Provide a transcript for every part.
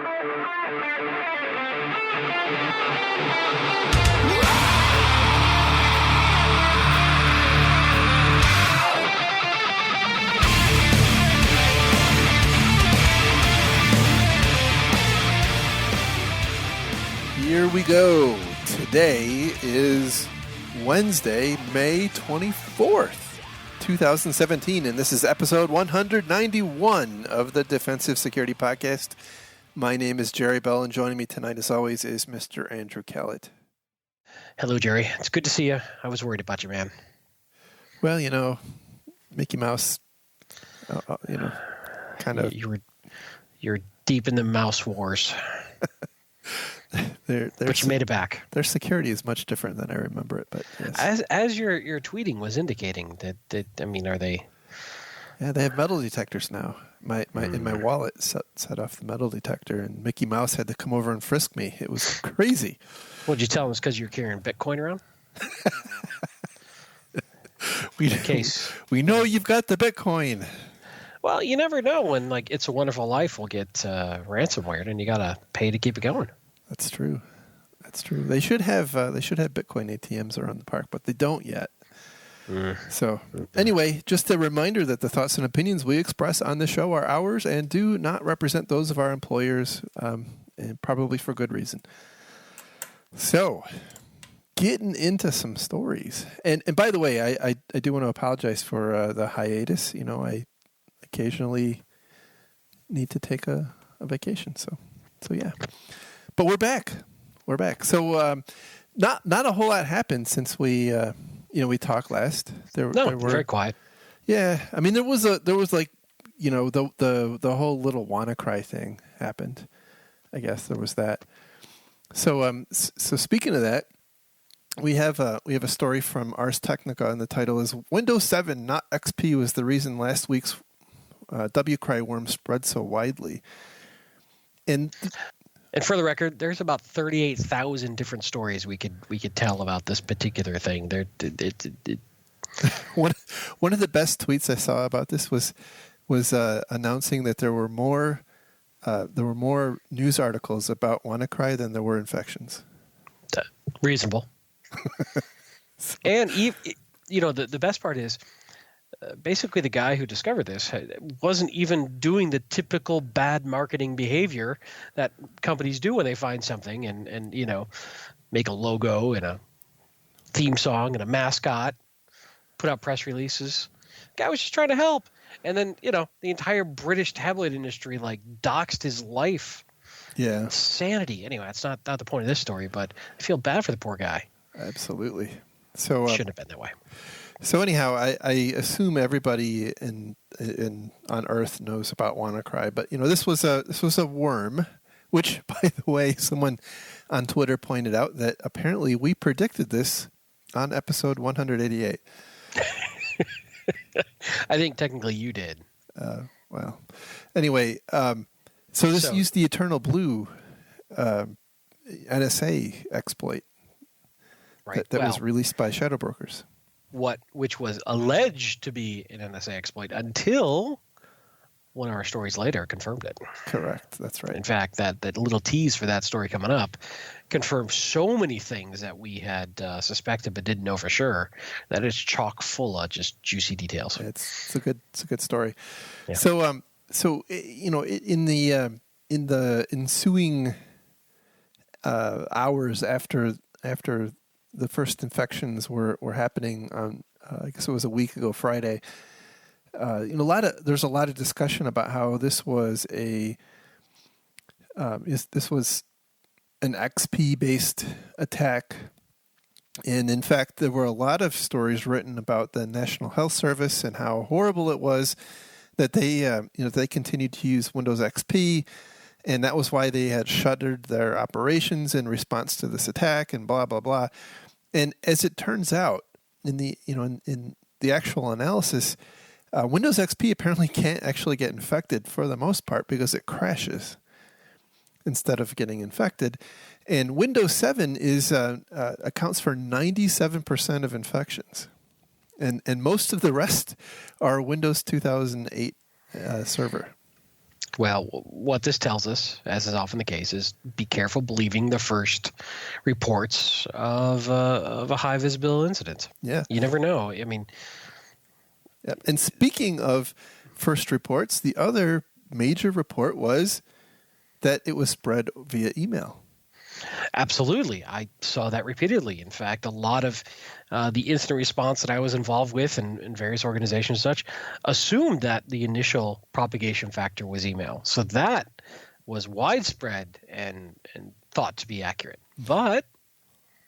Here we go. Today is Wednesday, May 24th, 2017, and this is episode 191 of the Defensive Security Podcast. My name is Jerry Bell, and joining me tonight, as always, is Mr. Andrew Kellett. Hello, Jerry. It's good to see you. I was worried about you, man. Well, you know, Mickey Mouse, kind of... You're deep in the mouse wars. But you made it back. Their security is much different than I remember it, but yes. As your tweeting was indicating, are they? Yeah, they have metal detectors now. In my wallet set off the metal detector, and Mickey Mouse had to come over and frisk me. It was crazy. What'd you tell him? It's because you're carrying Bitcoin around? We know you've got the Bitcoin. Well, you never know when It's a Wonderful Life will get ransomware, and you gotta pay to keep it going. That's true. They should have Bitcoin ATMs around the park, but they don't yet. So anyway, just a reminder that the thoughts and opinions we express on the show are ours and do not represent those of our employers, and probably for good reason. So getting into some stories. And by the way, I do want to apologize for the hiatus. You know, I occasionally need to take a vacation. So yeah. But we're back. So not a whole lot happened since we talked last. There were very quiet. Yeah, I mean there was the whole little WannaCry thing happened. I guess there was that. So speaking of that, we have a story from Ars Technica, and the title is Windows 7, not XP, was the reason last week's WCry worm spread so widely. And for the record, there's about 38,000 different stories we could tell about this particular thing. One of the best tweets I saw about this was announcing that there were more news articles about WannaCry than there were infections. Reasonable. And the best part is, basically the guy who discovered this wasn't even doing the typical bad marketing behavior that companies do when they find something and make a logo and a theme song and a mascot, put out press releases. The guy was just trying to help. And then, the entire British tabloid industry doxed his life. Yeah. Insanity. Anyway, that's not the point of this story, but I feel bad for the poor guy. Absolutely. So shouldn't have been that way. So anyhow, I assume everybody on Earth knows about WannaCry, but this was a worm, which, by the way, someone on Twitter pointed out that apparently we predicted this on episode 188. I think technically you did. Well, anyway, so this used the Eternal Blue NSA exploit that was released by Shadow Brokers. Which was alleged to be an NSA exploit until one of our stories later confirmed it. Correct. That's right. In fact, that little tease for that story coming up confirmed so many things that we had suspected but didn't know for sure that it's chock full of just juicy details. It's a good story. Yeah. So in the ensuing hours after the first infections were happening on, I guess it was a week ago Friday. There's a lot of discussion about how this was an XP based attack, and in fact there were a lot of stories written about the National Health Service and how horrible it was that they continued to use Windows XP. And that was why they had shuttered their operations in response to this attack, and blah blah blah. And as it turns out, in the actual analysis, Windows XP apparently can't actually get infected for the most part because it crashes instead of getting infected. And Windows 7 accounts for 97% of infections, and most of the rest are Windows 2008 server. Well, what this tells us, as is often the case, is be careful believing the first reports of a high visibility incident. Yeah. You never know. I mean, Yep. And speaking of first reports, the other major report was that it was spread via email. absolutely. I saw that repeatedly. In fact, a lot of the incident response that I was involved with in various organizations and such assumed that the initial propagation factor was email. So that was widespread and thought to be accurate.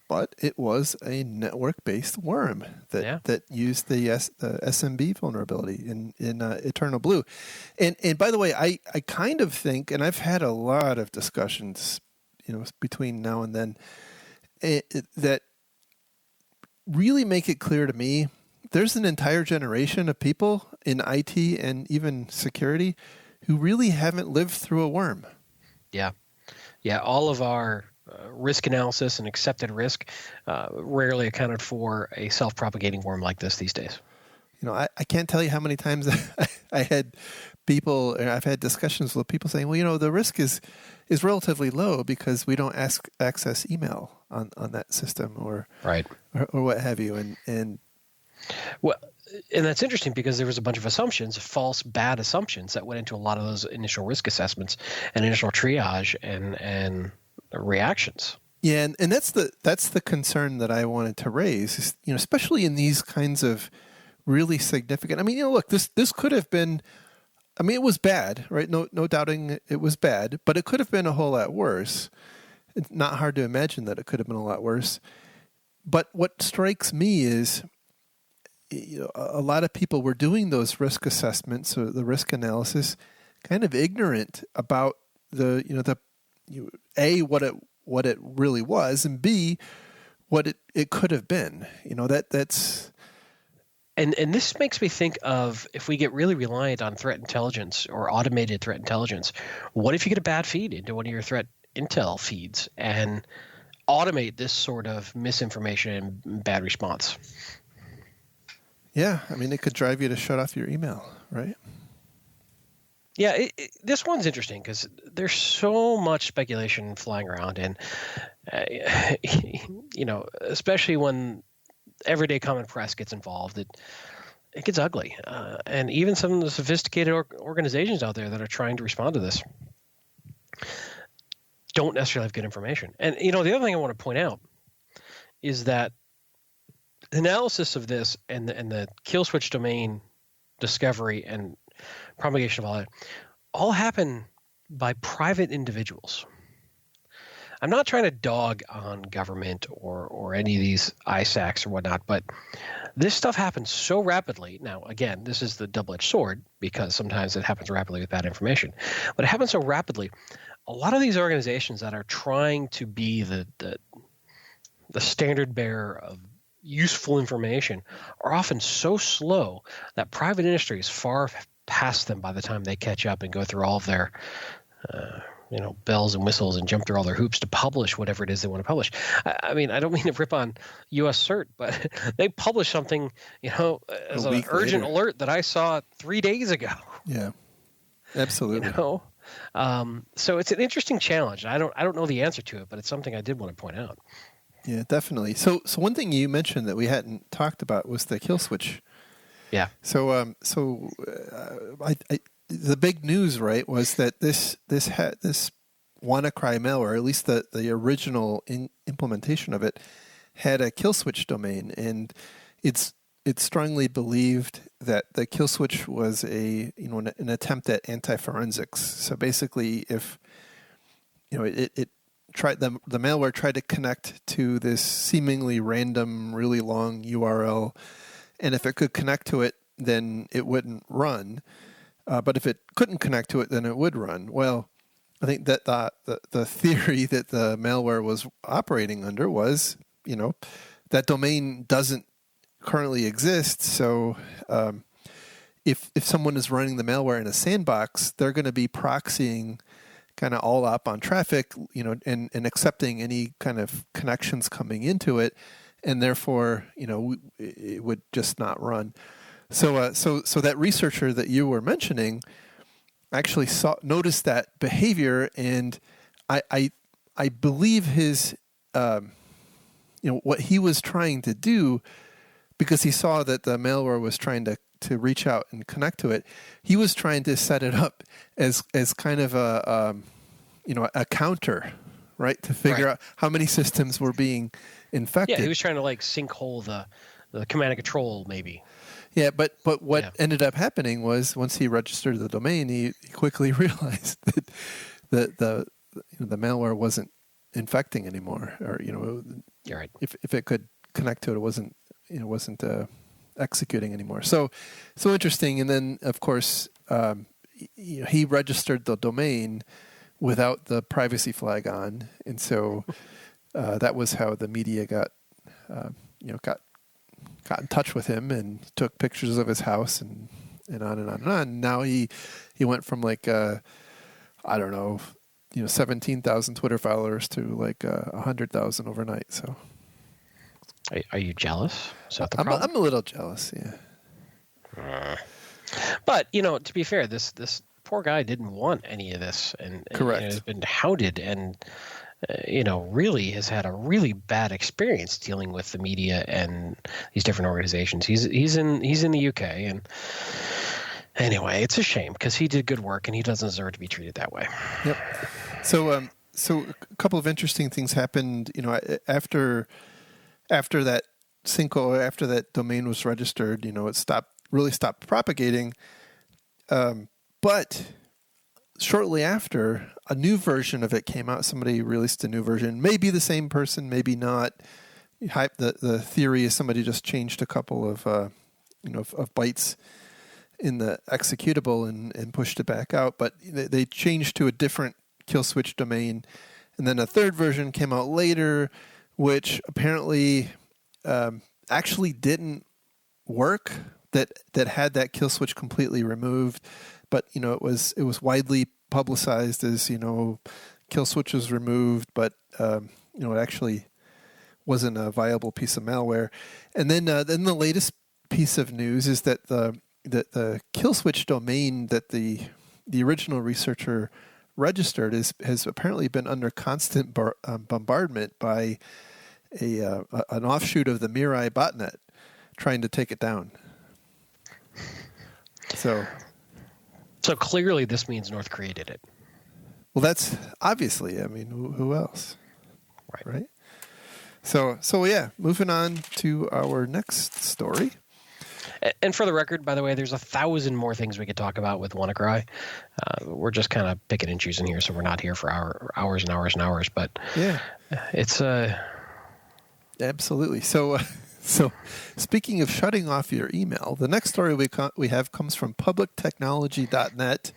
But it was a network-based worm that used the SMB vulnerability in Eternal Blue. And by the way, I kind of think, and I've had a lot of discussions, between now and then, that really make it clear to me there's an entire generation of people in IT and even security who really haven't lived through a worm. Yeah. Yeah, all of our risk analysis and accepted risk rarely accounted for a self-propagating worm like this these days. I can't tell you how many times I had people, and I've had discussions with people saying, well, the risk is relatively low because we don't access email on that system or what have you. And well, and that's interesting because there was a bunch of assumptions, false, bad assumptions that went into a lot of those initial risk assessments and initial triage and reactions. Yeah, and that's the concern that I wanted to raise, is, especially in these kinds of really significant. I mean, look, this could have been. I mean, it was bad, right? No doubting it was bad, but it could have been a whole lot worse. It's not hard to imagine that it could have been a lot worse. But what strikes me is, a lot of people were doing those risk assessments or the risk analysis, kind of ignorant about A, what it really was, and B, what it could have been. That's. And this makes me think of, if we get really reliant on threat intelligence or automated threat intelligence, what if you get a bad feed into one of your threat intel feeds and automate this sort of misinformation and bad response? Yeah, I mean, it could drive you to shut off your email, right? Yeah, this one's interesting because there's so much speculation flying around, and especially when everyday common press gets involved, it gets ugly. And even some of the sophisticated organizations out there that are trying to respond to this don't necessarily have good information. And the other thing I want to point out is that analysis of this and the kill switch domain discovery and propagation of all that all happen by private individuals. I'm not trying to dog on government or any of these ISACs or whatnot, but this stuff happens so rapidly. Now, again, this is the double-edged sword because sometimes it happens rapidly with bad information, but it happens so rapidly. A lot of these organizations that are trying to be the standard bearer of useful information are often so slow that private industry is far past them by the time they catch up and go through all of their bells and whistles and jump through all their hoops to publish whatever it is they want to publish. I mean, I don't mean to rip on U.S. CERT, but they published something, as an urgent alert that I saw 3 days ago. Yeah, absolutely. So it's an interesting challenge. I don't know the answer to it, but it's something I did want to point out. Yeah, definitely. So one thing you mentioned that we hadn't talked about was the kill switch. Yeah. So the big news, right, was that this WannaCry malware, at least the original implementation of it, had a kill switch domain, and it's strongly believed that the kill switch was an attempt at anti-forensics. So basically, if it tried the malware tried to connect to this seemingly random, really long URL, and if it could connect to it, then it wouldn't run. But if it couldn't connect to it, then it would run. Well, I think that the theory that the malware was operating under was, that domain doesn't currently exist. So if someone is running the malware in a sandbox, they're going to be proxying kind of all up on traffic, and accepting any kind of connections coming into it, and therefore, it would just not run. So that researcher that you were mentioning actually noticed that behavior, and I believe his what he was trying to do, because he saw that the malware was trying to reach out and connect to it. He was trying to set it up as kind of a counter, right, to figure out how many systems were being infected. Yeah, he was trying to like sinkhole the command and control, maybe. Yeah, but what ended up happening was, once he registered the domain, he quickly realized that the malware wasn't infecting anymore, or You're right. If it could connect to it, it wasn't executing anymore. So interesting. And then of course he registered the domain without the privacy flag on, and so that was how the media got in touch with him and took pictures of his house and on and on and on. Now he went from like 17,000 Twitter followers to like 100,000 overnight. So, are you jealous? Is that the problem? I'm a little jealous, yeah. But to be fair, this poor guy didn't want any of this, and correct, has been hounded, and really has had a really bad experience dealing with the media and these different organizations. He's in the UK, and anyway, it's a shame because he did good work and he doesn't deserve to be treated that way. Yep. So a couple of interesting things happened. After that Cinco, after that domain was registered, it stopped propagating. But shortly after, a new version of it came out. Somebody released a new version. Maybe the same person, maybe not. The theory is somebody just changed a couple of bytes in the executable and pushed it back out. But they changed to a different kill switch domain, and then a third version came out later, which apparently actually didn't work. That had that kill switch completely removed, but it was widely publicized as kill switch was removed, but it actually wasn't a viable piece of malware. And then the latest piece of news is that the kill switch domain that the original researcher registered has apparently been under constant bombardment by an offshoot of the Mirai botnet trying to take it down. So clearly this means North Korea did it. Well, that's obviously, I mean, who else? Right? So yeah, moving on to our next story. And for the record, by the way, there's 1,000 more things we could talk about with WannaCry. We're just kind of picking and choosing here, so we're not here for hours and hours and hours. But yeah, it's absolutely. So speaking of shutting off your email, the next story we have comes from publictechnology.net,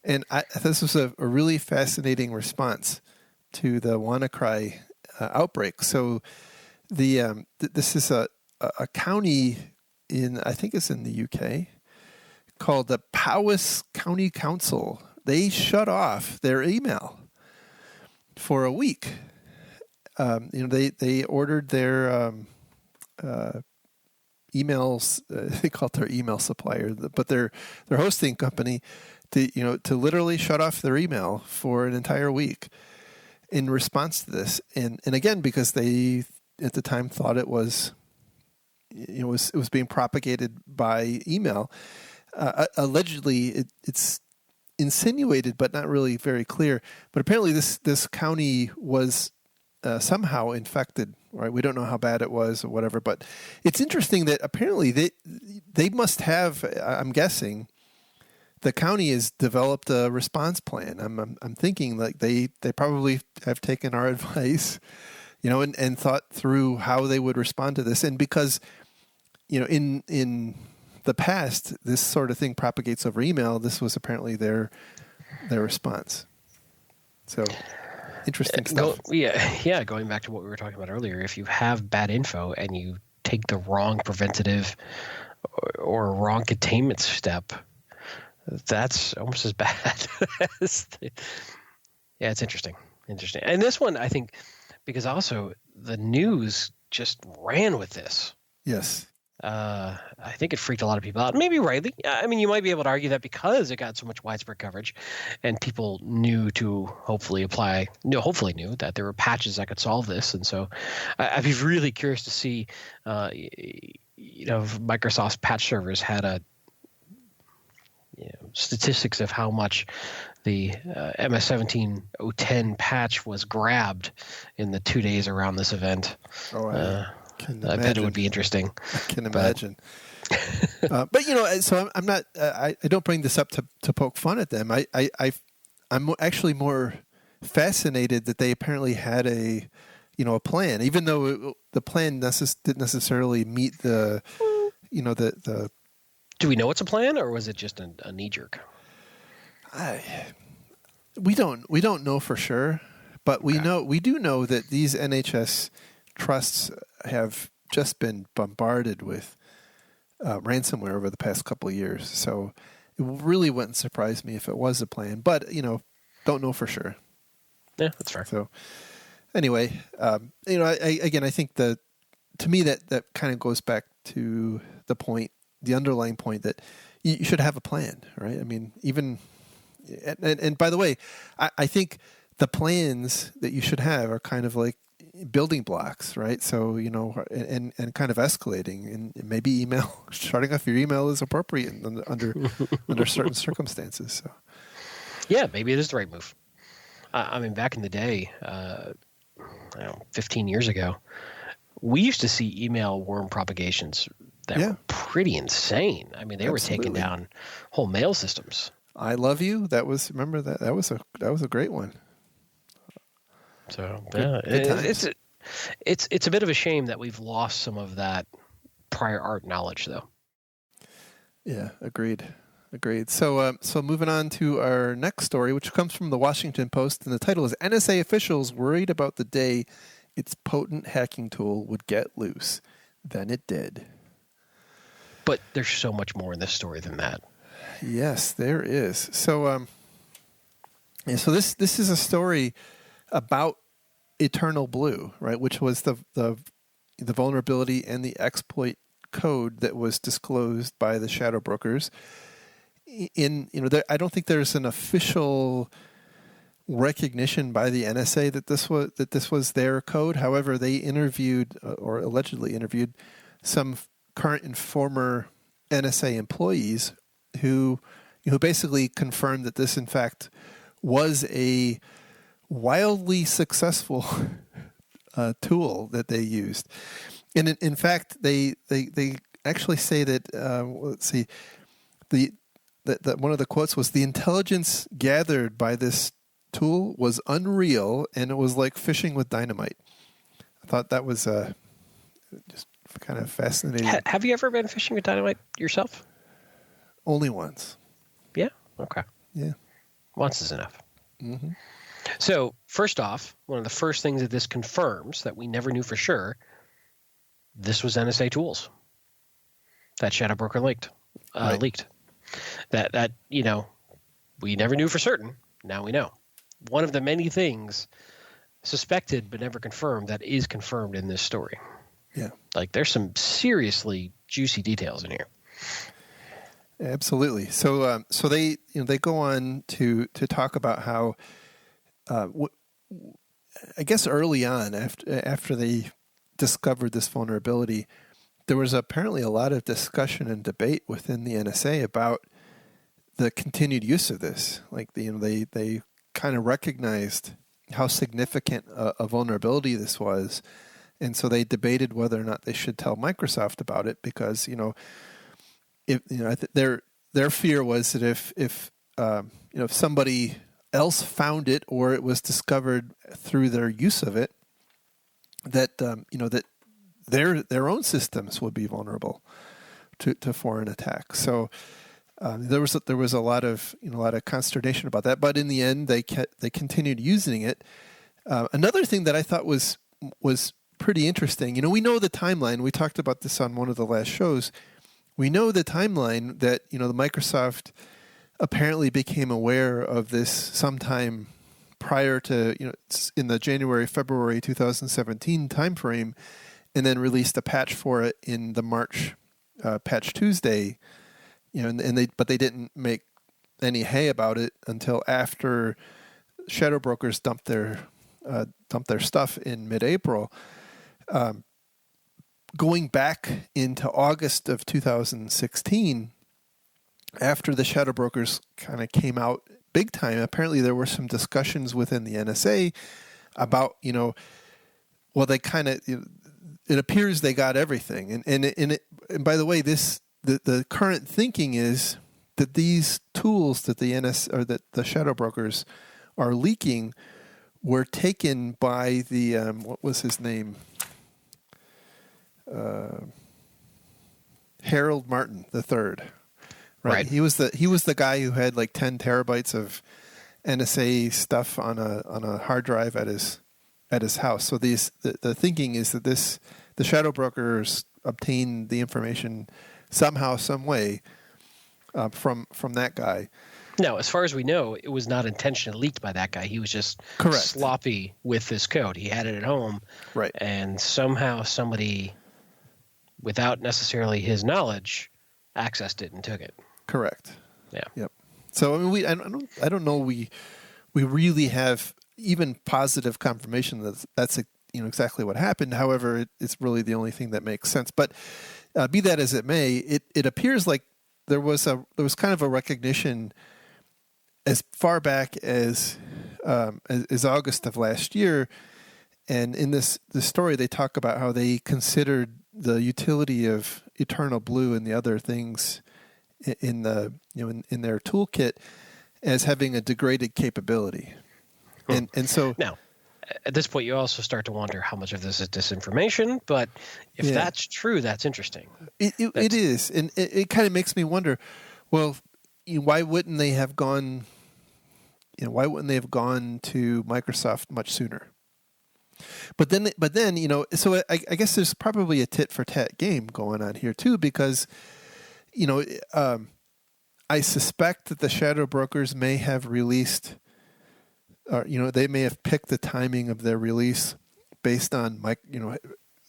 and this was a really fascinating response to the WannaCry outbreak. So this is a county I think it's in the UK, called the Powys County Council. They shut off their email for a week. They ordered their emails. They call it their email supplier, but their hosting company to literally shut off their email for an entire week in response to this. And again, because they at the time thought it was being propagated by email. Allegedly, it's insinuated, but not really very clear. But apparently, this county was somehow infected. Right? We don't know how bad it was or whatever. But it's interesting that apparently they must have. I'm guessing the county has developed a response plan. I'm thinking like they probably have taken our advice, and thought through how they would respond to this. And because in the past, this sort of thing propagates over email. This was apparently their response. So interesting stuff. Going back to what we were talking about earlier, if you have bad info and you take the wrong preventative or wrong containment step, that's almost as bad. Yeah, it's interesting. And this one, I think, because also the news just ran with this. Yes. I think it freaked a lot of people out. Maybe rightly. I mean, you might be able to argue that because it got so much widespread coverage, and people knew to hopefully knew that there were patches that could solve this. And so, I'd be really curious to see, if Microsoft's patch servers had statistics of how much the MS-17 patch was grabbed in the 2 days around this event. Oh, I bet it would be interesting. I can imagine. But so I'm not. I don't bring this up to poke fun at them. I'm actually more fascinated that they apparently had a plan, even though the plan didn't necessarily meet the. Do we know it's a plan, or was it just a knee jerk? We don't know for sure, but we do know that these NHS trusts have just been bombarded with ransomware over the past couple of years. So it really wouldn't surprise me if it was a plan, but don't know for sure. Yeah, that's fair. So anyway, I think to me that kind of goes back to the underlying point that you should have a plan, right? I mean, and by the way, I think the plans that you should have are kind of like building blocks, right? So, and kind of escalating, and maybe starting off your email is appropriate under certain circumstances. So, yeah, maybe it is the right move. I mean, back in the day, 15 years ago, we used to see email worm propagations that were pretty insane. I mean, they were taking down whole mail systems. I love you. Remember that was a great one. So it's a bit of a shame that we've lost some of that prior art knowledge, though. Yeah, agreed. So moving on to our next story, which comes from the Washington Post, and the title is "NSA officials worried about the day its potent hacking tool would get loose. Then it did." But there's so much more in this story than that. Yes, there is. So, so this is a story about Eternal Blue, right? Which was the vulnerability and the exploit code that was disclosed by the shadow brokers. I don't think there's an official recognition by the NSA that this was their code. However, they interviewed or allegedly interviewed some current and former NSA employees who basically confirmed that this, in fact, was a wildly successful tool that they used. And in fact, they actually say that let's see, that one of the quotes was, "The intelligence gathered by this tool was unreal, and it was like fishing with dynamite." I thought that was just kind of fascinating. Have you ever been fishing with dynamite yourself? Only once. Yeah. Okay. Yeah. Once is enough. Mm-hmm. So first off, one of the first things that this confirms that we never knew for sure, this was NSA tools that Shadow Broker leaked. That we never knew for certain. Now we know. One of the many things suspected but never confirmed that is confirmed in this story. Yeah. Like there's some seriously juicy details in here. Absolutely. So they go on to talk about how I guess early on after they discovered this vulnerability, there was apparently a lot of discussion and debate within the NSA about the continued use of this. Like they kind of recognized how significant a vulnerability this was, and so they debated whether or not they should tell Microsoft about it, because their fear was that if somebody else found it or it was discovered through their use of it, that that their own systems would be vulnerable to foreign attacks. So there was a lot of consternation about that, but in the end they continued using it. Another thing that I thought was pretty interesting. We know the timeline. We talked about this on one of the last shows. We know the timeline that the Microsoft apparently became aware of this sometime prior to in the January-February 2017 timeframe, and then released a patch for it in the March Patch Tuesday, and they didn't make any hay about it until after shadow brokers dumped their stuff in mid-April. Going back into August of 2016, after the shadow brokers kind of came out big time, apparently there were some discussions within the NSA about, well, they kind of, it appears they got everything. And by the way, the current thinking is that these tools that that the shadow brokers are leaking were taken by the, what was his name? Harold Martin III. Right. He was the guy who had like 10 terabytes of NSA stuff on a hard drive at his house. So the thinking is that the shadow brokers obtained the information somehow, some way from that guy. No, as far as we know, it was not intentionally leaked by that guy. He was just sloppy with this code. He had it at home, right? And somehow somebody, without necessarily his knowledge, accessed it and took it. Correct. Yeah. Yep. So I mean, I don't know. We really have even positive confirmation that that's exactly what happened. However, it's really the only thing that makes sense. But be that as it may, it appears like there was kind of a recognition as far back as August of last year, and in this story they talk about how they considered the utility of Eternal Blue and the other things in the in their toolkit as having a degraded capability. And so now at this point you also start to wonder how much of this is disinformation, but if that's true, that's interesting. It is, and it kind of makes me wonder, well, why wouldn't they have gone to Microsoft much sooner? But then so I guess there's probably a tit for tat game going on here too, because I suspect that the shadow brokers may have released, they may have picked the timing of their release based on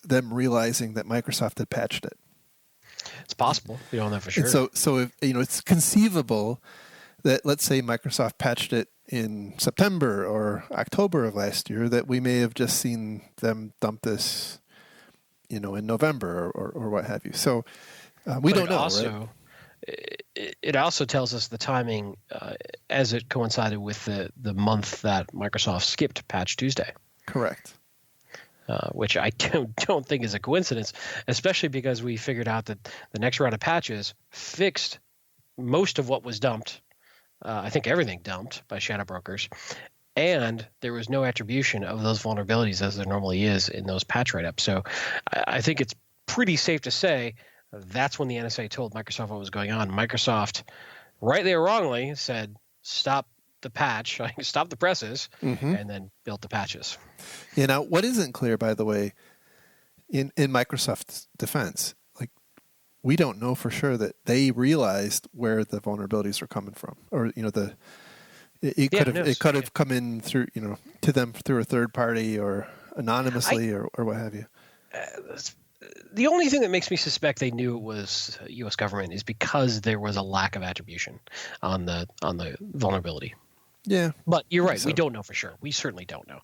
them realizing that Microsoft had patched it. It's possible. We don't know for sure. And so if, it's conceivable that, let's say, Microsoft patched it in September or October of last year, that we may have just seen them dump this, in November or what have you. So we don't know. Also, right? It also tells us the timing as it coincided with the month that Microsoft skipped Patch Tuesday. Correct. Which I don't think is a coincidence, especially because we figured out that the next round of patches fixed most of what was dumped. I think everything dumped by shadow brokers, and there was no attribution of those vulnerabilities as there normally is in those patch write-ups. So I think it's pretty safe to say that's when the NSA told Microsoft what was going on. Microsoft, rightly or wrongly, said, stop the patch, stop the presses, and then built the patches. Now, what isn't clear, by the way, in Microsoft's defense, we don't know for sure that they realized where the vulnerabilities were coming from, or it could have come in through to them through a third party or anonymously or what have you. The only thing that makes me suspect they knew it was U.S. government is because there was a lack of attribution on the vulnerability. Yeah, but you're right. So. We don't know for sure. We certainly don't know.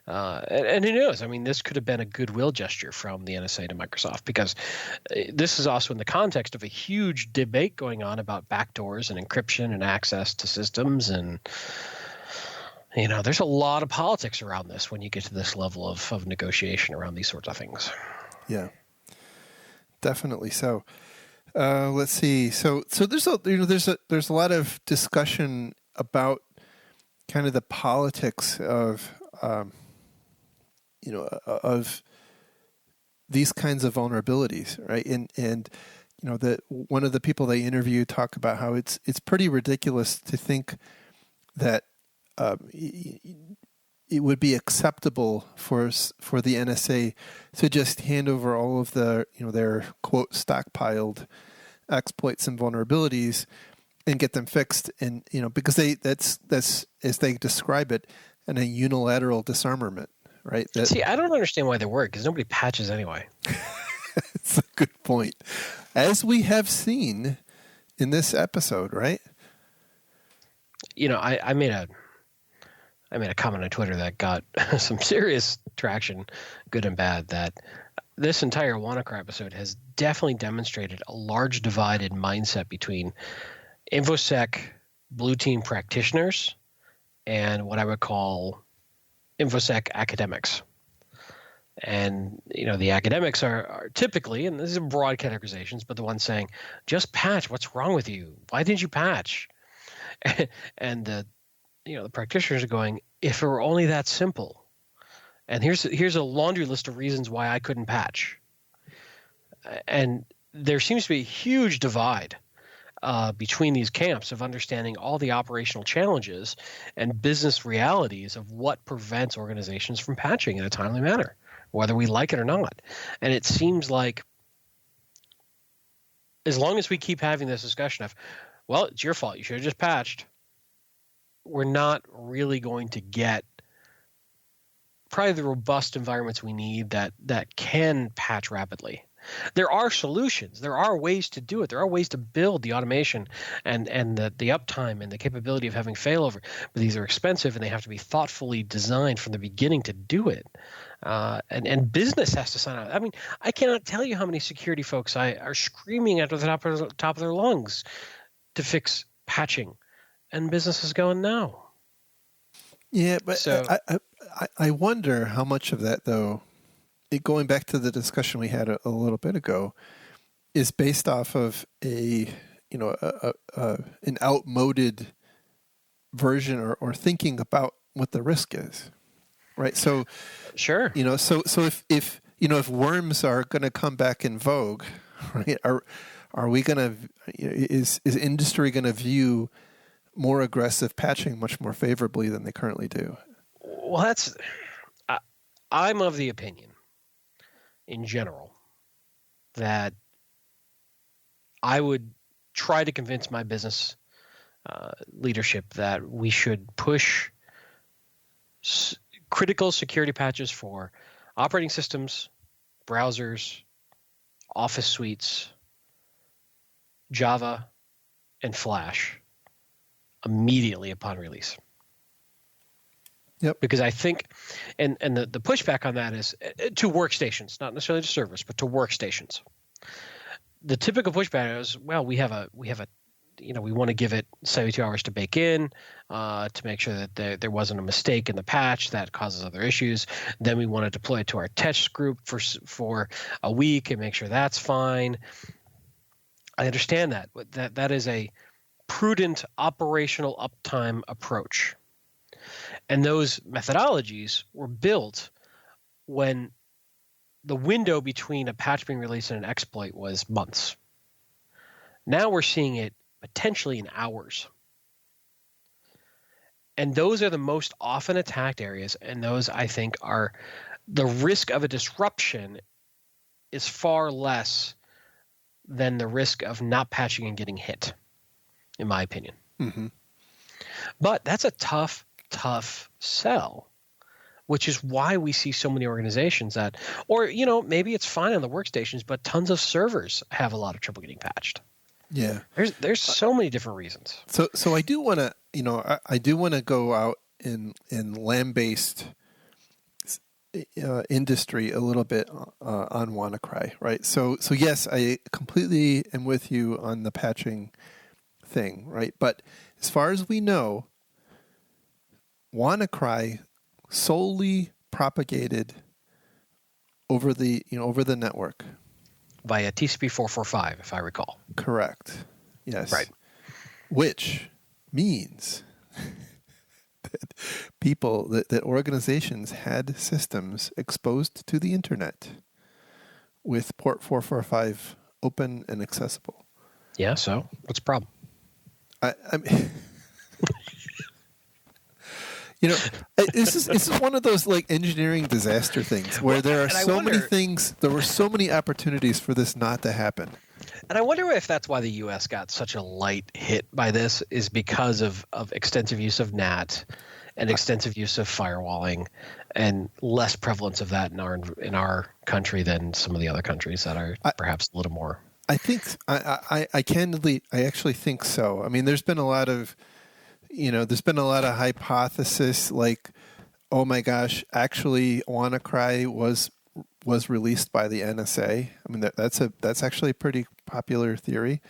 And who knows? I mean, this could have been a goodwill gesture from the NSA to Microsoft, because this is also in the context of a huge debate going on about backdoors and encryption and access to systems. And, there's a lot of politics around this when you get to this level of negotiation around these sorts of things. Yeah, definitely so. Let's see. So there's a lot of discussion about kind of the politics of of these kinds of vulnerabilities, right? And that one of the people they interviewed talk about how it's pretty ridiculous to think that it would be acceptable for the NSA to just hand over all of the their quote stockpiled exploits and vulnerabilities and get them fixed, and because that's as they describe it, in a unilateral disarmament, right? See, I don't understand why they're worried, because nobody patches anyway. That's a good point. As we have seen in this episode, right? I made a comment on Twitter that got some serious traction, good and bad, that this entire WannaCry episode has definitely demonstrated a large divided mindset between InfoSec blue team practitioners and what I would call InfoSec academics. And, the academics are typically, and these are broad categorizations, but the ones saying, just patch, what's wrong with you? Why didn't you patch? And the practitioners are going, if it were only that simple. And here's a laundry list of reasons why I couldn't patch. And there seems to be a huge divide between these camps of understanding all the operational challenges and business realities of what prevents organizations from patching in a timely manner, whether we like it or not. And it seems like as long as we keep having this discussion of, well, it's your fault, you should have just patched, we're not really going to get probably the robust environments we need that can patch rapidly. There are solutions. There are ways to do it. There are ways to build the automation and the uptime and the capability of having failover. But these are expensive and they have to be thoughtfully designed from the beginning to do it. And business has to sign up. I mean, I cannot tell you how many security folks are screaming at the top of their lungs to fix patching, and business is going no. Yeah, but so, I wonder how much of that, though, going back to the discussion we had a little bit ago, is based off of an outmoded version or thinking about what the risk is, right? So, sure, so if worms are going to come back in vogue, right? Are we going to is industry going to view more aggressive patching much more favorably than they currently do? Well, I'm of the opinion, in general, that I would try to convince my business leadership that we should push critical security patches for operating systems, browsers, Office suites, Java, and Flash immediately upon release. Yep. Because I think, and the pushback on that is to workstations, not necessarily to servers, but to workstations. The typical pushback is, well, we want to give it 72 hours to bake in, to make sure that there wasn't a mistake in the patch that causes other issues. Then we want to deploy it to our test group for a week and make sure that's fine. I understand that. That is a prudent operational uptime approach. And those methodologies were built when the window between a patch being released and an exploit was months. Now we're seeing it potentially in hours. And those are the most often attacked areas, and those, I think, are the risk of a disruption is far less than the risk of not patching and getting hit, in my opinion. Mm-hmm. But that's a tough sell, which is why we see so many organizations that, or, maybe it's fine on the workstations, but tons of servers have a lot of trouble getting patched. Yeah. There's so many different reasons. So I do want to, I do want to go out in LAN-based industry a little bit on WannaCry, right? So yes, I completely am with you on the patching thing, right? But as far as we know, WannaCry solely propagated over the network via TCP 445, if I recall. Correct. Yes. Right. Which means that that organizations had systems exposed to the internet with port 445 open and accessible. Yeah. So what's the problem? I mean, this is one of those like engineering disaster things where there are many things. There were so many opportunities for this not to happen. And I wonder if that's why the U.S. got such a light hit by this, is because of extensive use of NAT and extensive use of firewalling, and less prevalence of that in our country than some of the other countries that are perhaps a little more. I think I candidly, I actually think so. I mean, there's been a lot of hypothesis like, oh my gosh, actually WannaCry was released by the NSA. I mean, that's actually a pretty popular theory,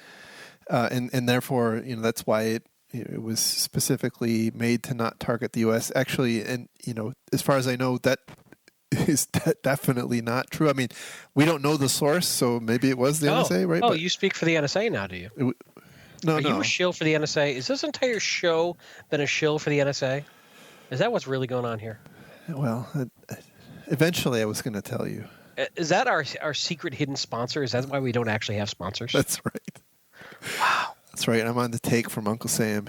and therefore, that's why it was specifically made to not target the U.S. Actually, and as far as I know, that is definitely not true. I mean, we don't know the source, so maybe it was the NSA, right? Oh, you speak for the NSA now, do you? No. Are you a shill for the NSA? Is this entire show been a shill for the NSA? Is that what's really going on here? Well, eventually I was going to tell you. Is that our secret hidden sponsor? Is that why we don't actually have sponsors? That's right. Wow. That's right. I'm on the take from Uncle Sam.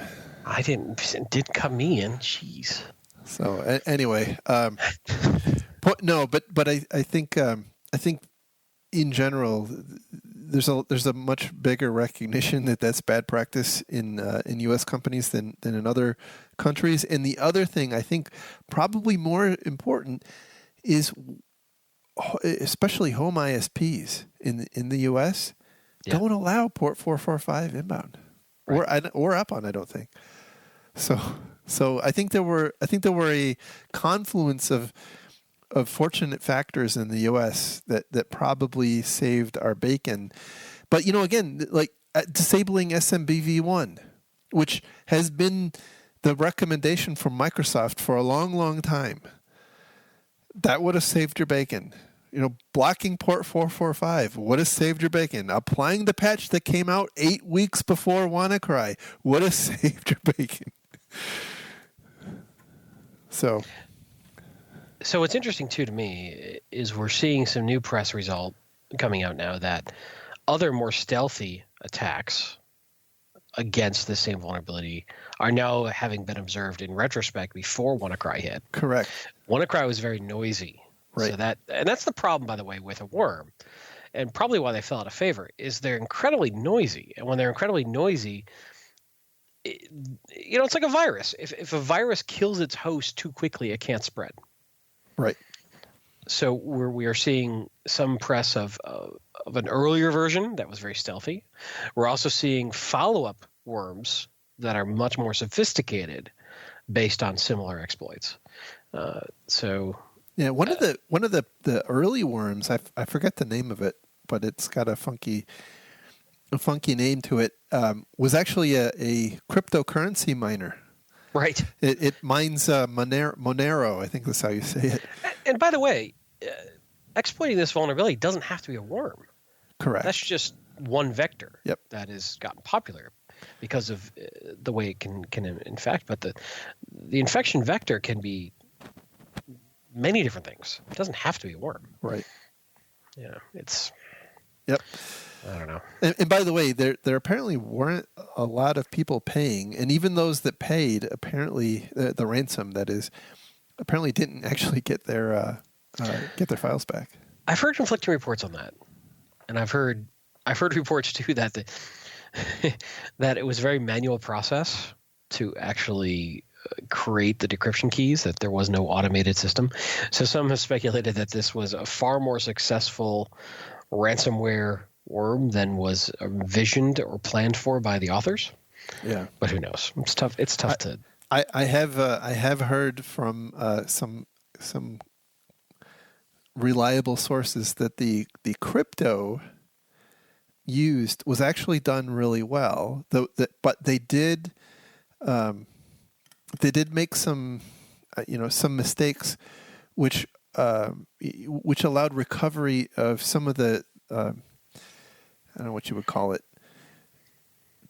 Didn't cut me in. Jeez. So anyway, but I think in general there's a much bigger recognition that that's bad practice in U.S. companies than in other countries. And the other thing I think probably more important is, especially home ISPs in the U.S. don't allow port 445 inbound, right, or up on. I don't think so. So I think there were a confluence of fortunate factors in the U.S. that probably saved our bacon. But again, like disabling SMBV1, which has been the recommendation from Microsoft for a long, long time, that would have saved your bacon. Blocking port 445 would have saved your bacon. Applying the patch that came out 8 weeks before WannaCry would have saved your bacon. So what's interesting too to me is we're seeing some new press result coming out now that other more stealthy attacks against the same vulnerability are now having been observed in retrospect before WannaCry hit. Correct. WannaCry was very noisy. Right. So that's the problem, by the way, with a worm. And probably why they fell out of favor is they're incredibly noisy. And when they're incredibly noisy, it's like a virus. If a virus kills its host too quickly, it can't spread. Right. So we are seeing some press of an earlier version that was very stealthy. We're also seeing follow-up worms that are much more sophisticated based on similar exploits. Yeah, one of the early worms, I forget the name of it, but it's got a funky name to it. Was actually a cryptocurrency miner. Right. It mines Monero. I think that's how you say it. And by the way, exploiting this vulnerability doesn't have to be a worm. Correct. That's just one vector. Yep. That has gotten popular because of the way it can infect. But the infection vector can be many different things. It doesn't have to be a worm. Right. Yeah. It's. Yep. I don't know. And by the way, there apparently weren't a lot of people paying, and even those that paid, apparently the ransom that is, apparently didn't actually get their files back. I've heard conflicting reports on that, and I've heard reports too that that it was a very manual process to actually create the decryption keys, that there was no automated system. So some have speculated that this was a far more successful ransomware worm than was envisioned or planned for by the authors. Yeah, but who knows? It's tough. It's tough to. I have heard from some reliable sources that the crypto used was actually done really well. But they did make some mistakes, which allowed recovery of some of the I don't know what you would call it,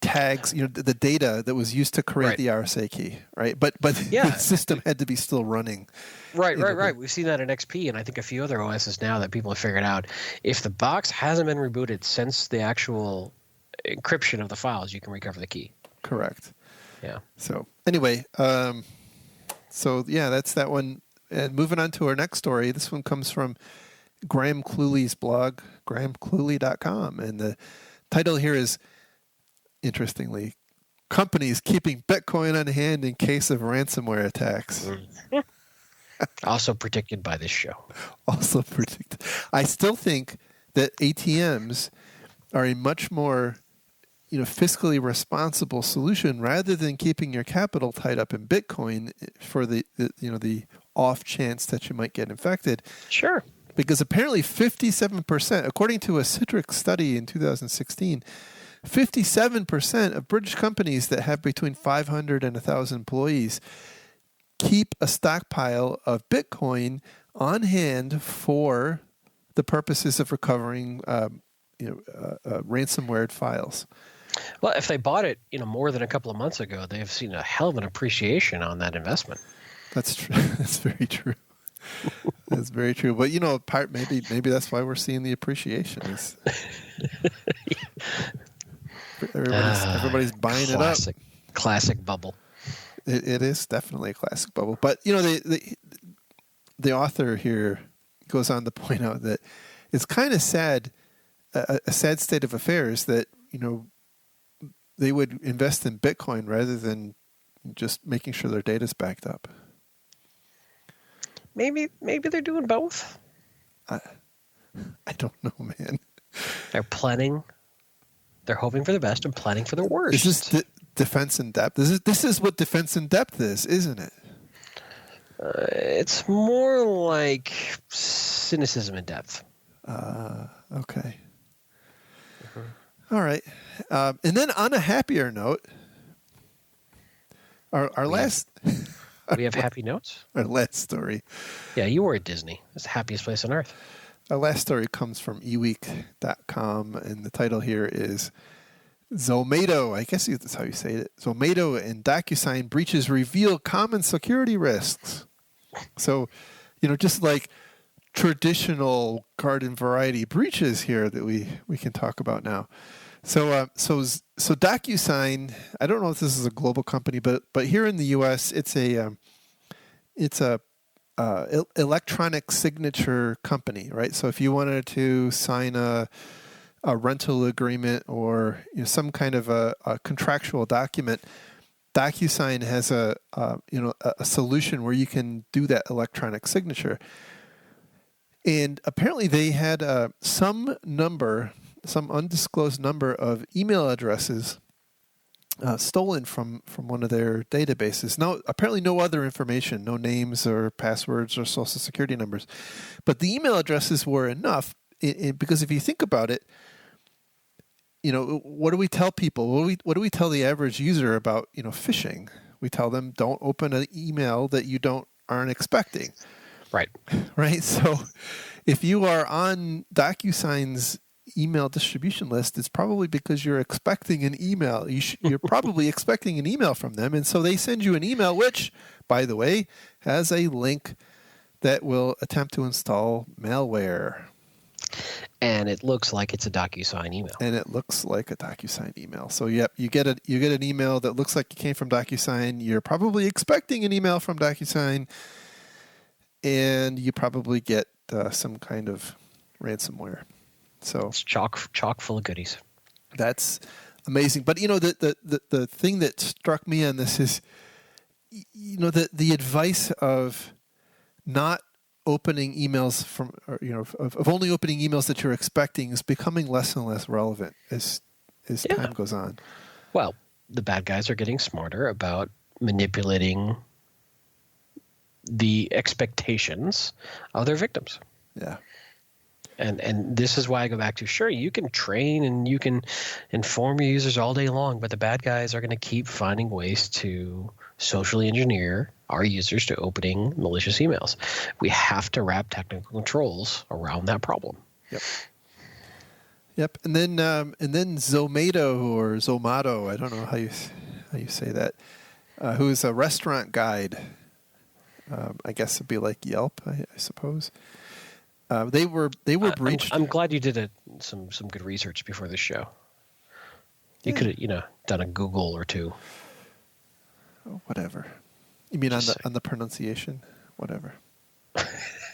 tags, the data that was used to create the RSA key, right? But yeah, the system had to be still running. Right. We've seen that in XP and I think a few other OSs now that people have figured out. If the box hasn't been rebooted since the actual encryption of the files, you can recover the key. Correct. Yeah. So anyway, that's that one. And moving on to our next story, this one comes from Graham Cluley's blog, grahamcluley.com. And the title here is, interestingly, companies keeping Bitcoin on hand in case of ransomware attacks. Also predicted by this show. Also predicted. I still think that ATMs are a much more, fiscally responsible solution rather than keeping your capital tied up in Bitcoin for the off chance that you might get infected. Sure. Because apparently 57%, according to a Citrix study in 2016, 57% of British companies that have between 500 and 1,000 employees keep a stockpile of Bitcoin on hand for the purposes of recovering ransomware files. Well, if they bought it, more than a couple of months ago, they've seen a hell of an appreciation on that investment. That's true. That's very true. That's very true. But maybe that's why we're seeing the appreciation. Everybody's buying it up. Classic bubble. It is definitely a classic bubble. But the author here goes on to point out that it's kind of sad, a sad state of affairs that they would invest in Bitcoin rather than just making sure their data's backed up. Maybe they're doing both. I don't know, man. They're planning. They're hoping for the best and planning for the worst. Is this defense in depth? This is what defense in depth is, isn't it? It's more like cynicism in depth. Okay. All right. And then on a happier note, our last... We have happy notes? Our last story. Yeah, you were at Disney. It's the happiest place on earth. Our last story comes from eweek.com, and the title here is Zomato. I guess that's how you say it. Zomato and DocuSign breaches reveal common security risks. So, just like traditional garden variety breaches here that we can talk about now. So DocuSign, I don't know if this is a global company, but here in the U.S., it's a electronic signature company, right? So if you wanted to sign a rental agreement or some kind of a contractual document, DocuSign has a solution where you can do that electronic signature. And apparently they had some undisclosed number of email addresses stolen from one of their databases. Now, apparently no other information, no names or passwords or social security numbers. But the email addresses were enough because if you think about it, what do we tell people? What do we tell the average user about, phishing? We tell them don't open an email that you aren't expecting. Right. Right. So if you are on DocuSign's email distribution list, it's probably because you're expecting an email. You're probably expecting an email from them. And so they send you an email, which, by the way, has a link that will attempt to install malware. And it looks like it's a DocuSign email. And it looks like a DocuSign email. So you get an email that looks like it came from DocuSign. You're probably expecting an email from DocuSign. And you probably get some kind of ransomware. So it's chock full of goodies. That's amazing. But the thing that struck me on this is the advice of not opening emails of only opening emails that you're expecting is becoming less and less relevant as time goes on. Well, the bad guys are getting smarter about manipulating the expectations of their victims. Yeah. And this is why I go back to, sure, you can train and you can inform your users all day long, but the bad guys are going to keep finding ways to socially engineer our users to opening malicious emails. We have to wrap technical controls around that problem. Yep. And then Zomato or Zomato, I don't know how you say that, who is a restaurant guide. I guess it'd be like Yelp, I suppose. They were breached. I'm glad you did some good research before this show. You could have done a Google or two. Oh, whatever. You mean on the pronunciation? Whatever.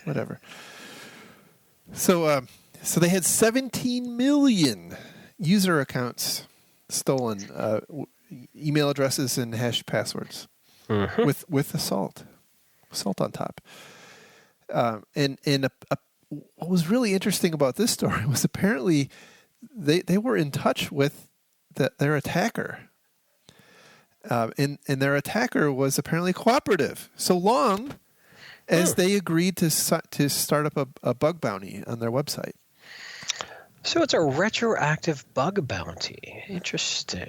Whatever. So they had 17 million user accounts stolen email addresses and hashed passwords with salt on top. What was really interesting about this story was apparently they were in touch with their attacker. And their attacker was apparently cooperative, so long as they agreed to start up a bug bounty on their website. So it's a retroactive bug bounty. Interesting.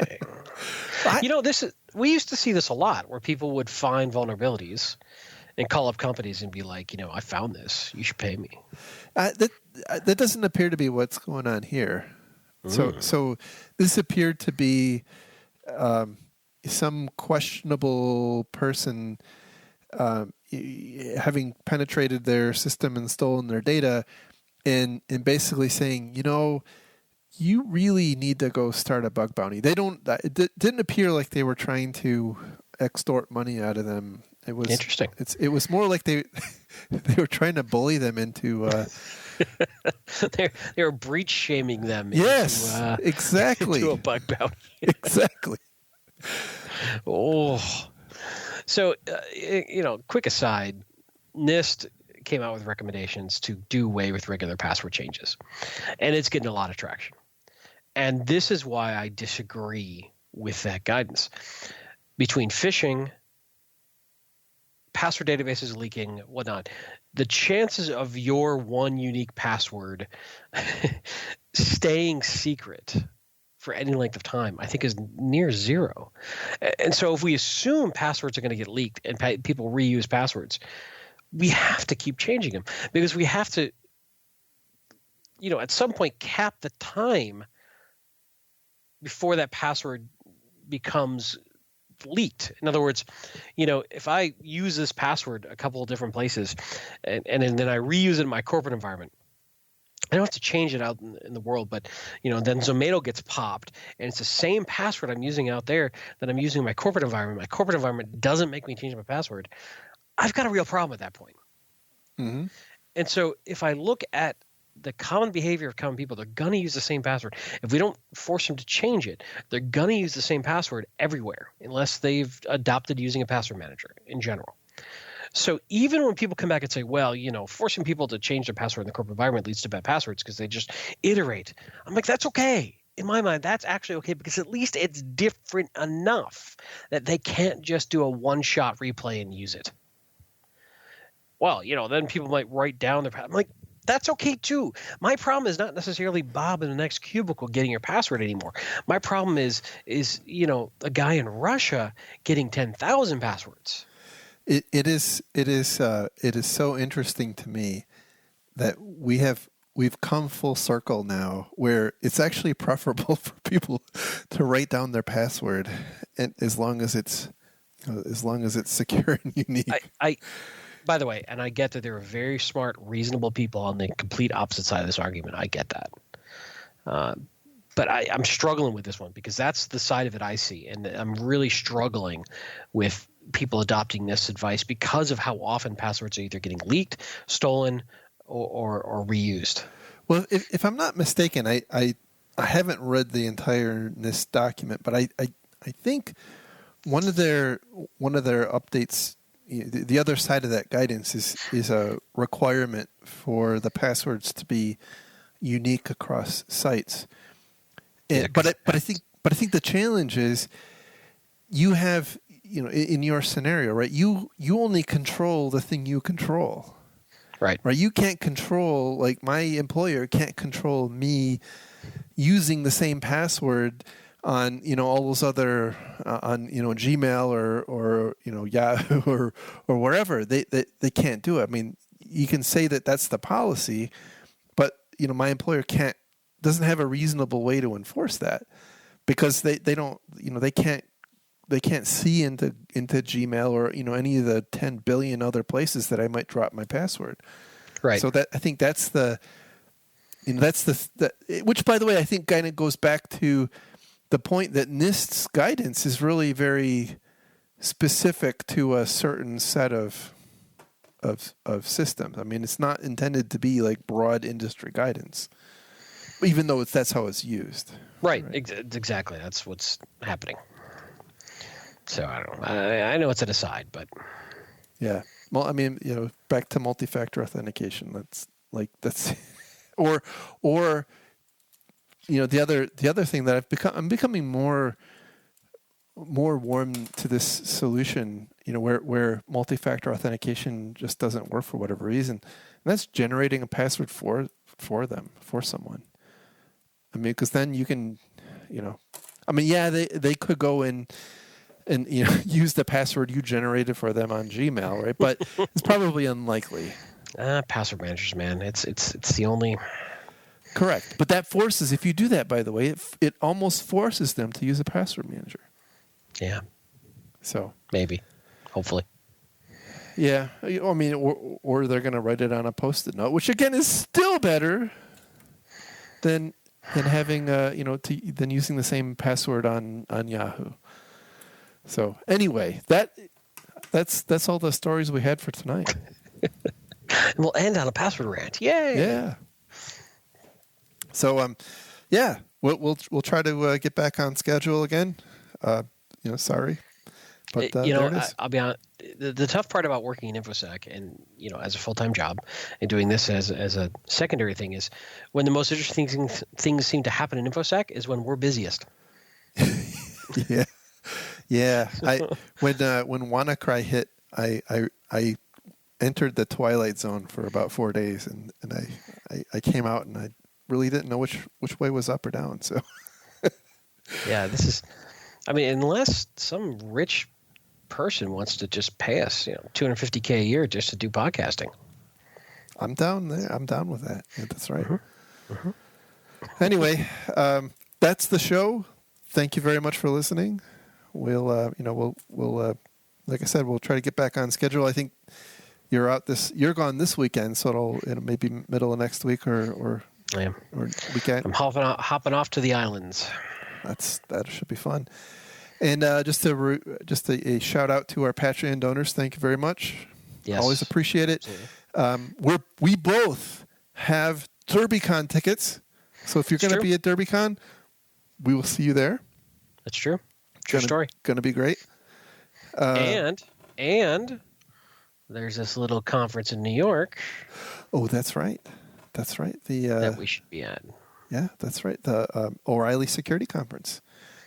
We used to see this a lot, where people would find vulnerabilities and call up companies and be like, I found this. You should pay me. That doesn't appear to be what's going on here. So this appeared to be some questionable person having penetrated their system and stolen their data, and basically saying, you really need to go start a bug bounty. It didn't appear like they were trying to extort money out of them. It was interesting. It was more like they were trying to bully them into. they were breach shaming them. Yes, exactly. Into a bug bounty. Exactly. So quick aside, NIST came out with recommendations to do away with regular password changes, and it's getting a lot of traction. And this is why I disagree with that guidance. Between phishing, password databases leaking, whatnot, the chances of your one unique password staying secret for any length of time, I think, is near zero. And so if we assume passwords are going to get leaked and people reuse passwords, we have to keep changing them, because we have to, at some point cap the time before that password becomes leaked. In other words, if I use this password a couple of different places and then I reuse it in my corporate environment, I don't have to change it out in the world, but then Zomato gets popped, and it's the same password I'm using out there that I'm using in my corporate environment. My corporate environment doesn't make me change my password. I've got a real problem at that point. Mm-hmm. And so if I look at the common behavior of common people, they're going to use the same password. If we don't force them to change it, they're going to use the same password everywhere, unless they've adopted using a password manager in general. So even when people come back and say, well, forcing people to change their password in the corporate environment leads to bad passwords because they just iterate, I'm like, that's okay. In my mind, that's actually okay, because at least it's different enough that they can't just do a one-shot replay and use it. Well, then people might write down their password. I'm like, that's okay too. My problem is not necessarily Bob in the next cubicle getting your password anymore. My problem is a guy in Russia getting 10,000 passwords. It is so interesting to me that we've come full circle now, where it's actually preferable for people to write down their password, and as long as it's secure and unique. By the way, and I get that there are very smart, reasonable people on the complete opposite side of this argument. I get that. But I'm struggling with this one, because that's the side of it I see. And I'm really struggling with people adopting this advice because of how often passwords are either getting leaked, stolen, or reused. Well, if I'm not mistaken, I haven't read the entire NIST document, but I think one of their updates, the other side of that guidance is a requirement for the passwords to be unique across sites. But I think the challenge is you have, in your scenario, right? You only control the thing you control. Right. You can't control, like, my employer can't control me using the same password on all those other on Gmail or Yahoo or wherever. They can't do it. I mean, you can say that that's the policy, but my employer doesn't have a reasonable way to enforce that, because they don't they can't see into Gmail or any of the 10 billion other places that I might drop my password. Right. So I think that's the which, by the way, I think kind of goes back to the point that NIST's guidance is really very specific to a certain set of systems. I mean, it's not intended to be like broad industry guidance, even though that's how it's used. Right. Exactly. That's what's happening. So I don't know. I know it's an aside, but Yeah. Well, I mean, back to multi-factor authentication. That's or the other thing that I'm becoming more warm to this solution, where multi-factor authentication just doesn't work for whatever reason. And that's generating a password for someone. I mean, because then you can, they could go in and use the password you generated for them on Gmail, right? But it's probably unlikely. Password managers, man, it's the only. Correct, but that forces, if you do that, by the way, it almost forces them to use a password manager. Yeah. So maybe, hopefully. Yeah, I mean, or they're going to write it on a Post-it note, which again is still better than having than using the same password on Yahoo. So anyway, that's all the stories we had for tonight. And we'll end on a password rant. Yay! Yeah. So we'll try to get back on schedule again. Sorry, but there it is. I'll be honest. The tough part about working in InfoSec and as a full-time job and doing this as a secondary thing is when the most interesting things seem to happen in InfoSec is when we're busiest. Yeah. When WannaCry hit, I entered the twilight zone for about 4 days, and I came out and I really didn't know which way was up or down. So yeah, this is. I mean, unless some rich person wants to just pay us, $250K a year just to do podcasting. I'm down there. I'm down with that. Yeah, that's right. Mm-hmm. Mm-hmm. Anyway, that's the show. Thank you very much for listening. We'll like I said, we'll try to get back on schedule. I think you're gone this weekend, so it'll maybe middle of next week or weekend. I'm hopping off to the islands. That should be fun. And just a shout out to our Patreon donors. Thank you very much. Yes. Always appreciate it. We both have DerbyCon tickets, so if you're going to be at DerbyCon, we will see you there. That's true. True story. Going to be great. And there's this little conference in New York. Oh, that's right. That's right. That we should be at. Yeah, that's right. The O'Reilly Security Conference.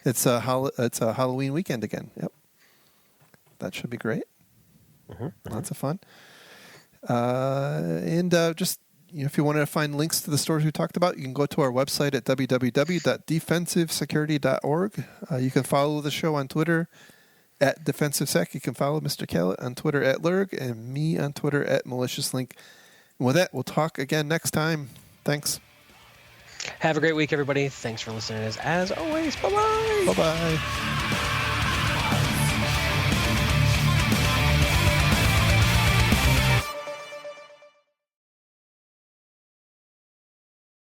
It's a Halloween weekend again. Yep. That should be great. Mm-hmm. Lots of fun. And just if you want to find links to the stores we talked about, you can go to our website at www.defensivesecurity.org. You can follow the show on Twitter at DefensiveSec. You can follow Mr. Kellett on Twitter at Lurg and me on Twitter at MaliciousLink. And with that, we'll talk again next time. Thanks. Have a great week, everybody. Thanks for listening. As always, bye-bye. Bye-bye.